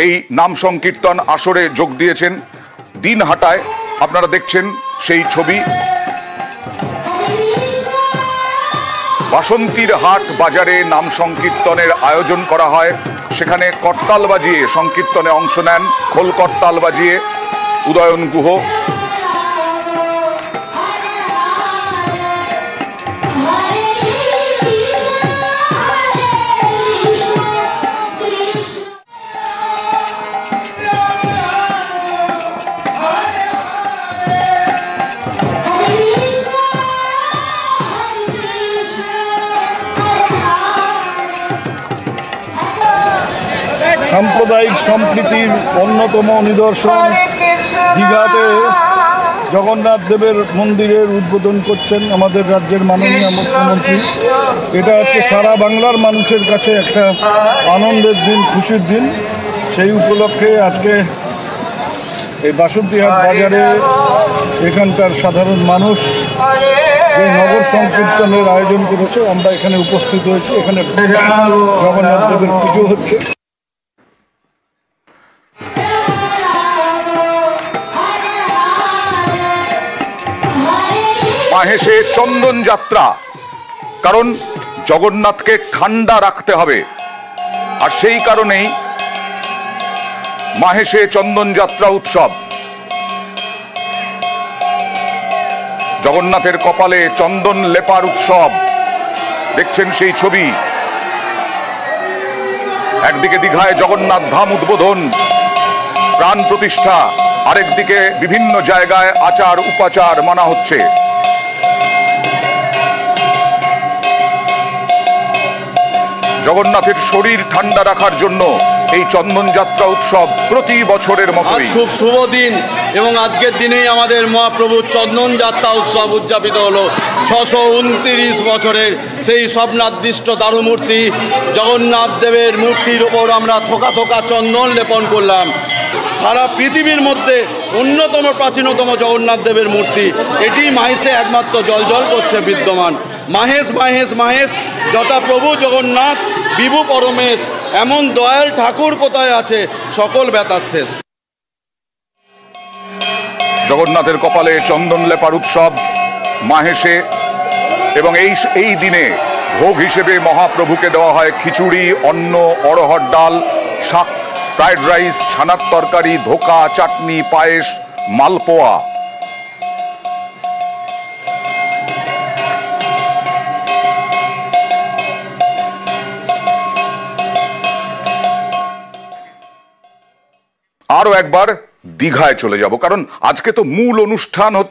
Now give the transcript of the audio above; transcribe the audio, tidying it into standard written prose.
এই নাম সংকীর্তন আসরে যোগ দিয়েছেন। দিনহাটায় আপনারা দেখছেন সেই ছবি। বাসন্তীর হাট বাজারে নাম সংকীর্তনের আয়োজন করা হয়। সেখানে করতাল বাজিয়ে সংকীর্তনে অংশ নেন, খোল করতাল বাজিয়ে উদয়ন গুহ। সাম্প্রদায়িক সম্প্রীতির অন্যতম নিদর্শন দীঘাতে জগন্নাথ দেবের মন্দিরের উদ্বোধন করছেন আমাদের রাজ্যের মাননীয় মুখ্যমন্ত্রী। এটা আজকে সারা বাংলার মানুষের কাছে একটা আনন্দের দিন, খুশির দিন। সেই উপলক্ষে আজকে এই বাসন্তীহাট বাজারে এখানকার সাধারণ মানুষ যে নগর সংকীর্তনের আয়োজন করেছে, আমরা এখানে উপস্থিত হয়েছি। এখানে জগন্নাথ দেবের পুজো হচ্ছে। মাহেশে চন্দন যাত্রা, কারণ জগন্নাথকে ঠান্ডা রাখতে হবে, আর সেই কারণেই মাহেশে চন্দন যাত্রা উৎসব। জগন্নাথের কপালে চন্দন লেপার উৎসব। দেখছেন সেই ছবি। একদিকে দীঘায় জগন্নাথ ধাম উদ্বোধন, প্রাণ প্রতিষ্ঠা, আরেকদিকে বিভিন্ন জায়গায় আচার উপাচার মানা হচ্ছে। জগন্নাথের শরীর ঠান্ডা রাখার জন্য এই চন্দন যাত্রা উৎসব প্রতি বছরের মতো। আজ খুব শুভ দিন এবং আজকের দিনেই আমাদের মহাপ্রভু চন্দন যাত্রা উৎসব উদযাপিত হলো। 629 বছরের সেই স্বপ্নাদিষ্ট দারুমূর্তি জগন্নাথ দেবের মূর্তির ওপর আমরা থোকা থোকা চন্দন লেপন করলাম। সারা পৃথিবীর মধ্যে অন্যতম প্রাচীনতম জগন্নাথ দেবের মূর্তি এটি মাহেশে একমাত্র জলজল করছে বিদ্যমান। মাহেশ মাহেশ মাহেশ যথা প্রভু জগন্নাথ বিভু পরমেশ, এমন দয়াল ঠাকুর কোথায় আছে, সকল ব্যথা শেষ। জগন্নাথের কপালে চন্দন লেপার উৎসব মাহেশে, এবং এই দিনে ভোগ হিসেবে মহাপ্রভুকে দেওয়া হয় খিচুড়ি, অন্ন, অড়হর ডাল, শাক, ফ্রাইড রাইস, ছানার তরকারি, ধোকা, চাটনি, পায়েস, মালপোয়া। আরো একবার দীঘায় চলে যাব, কারণ আজকে তো মূল অনুষ্ঠান হচ্ছে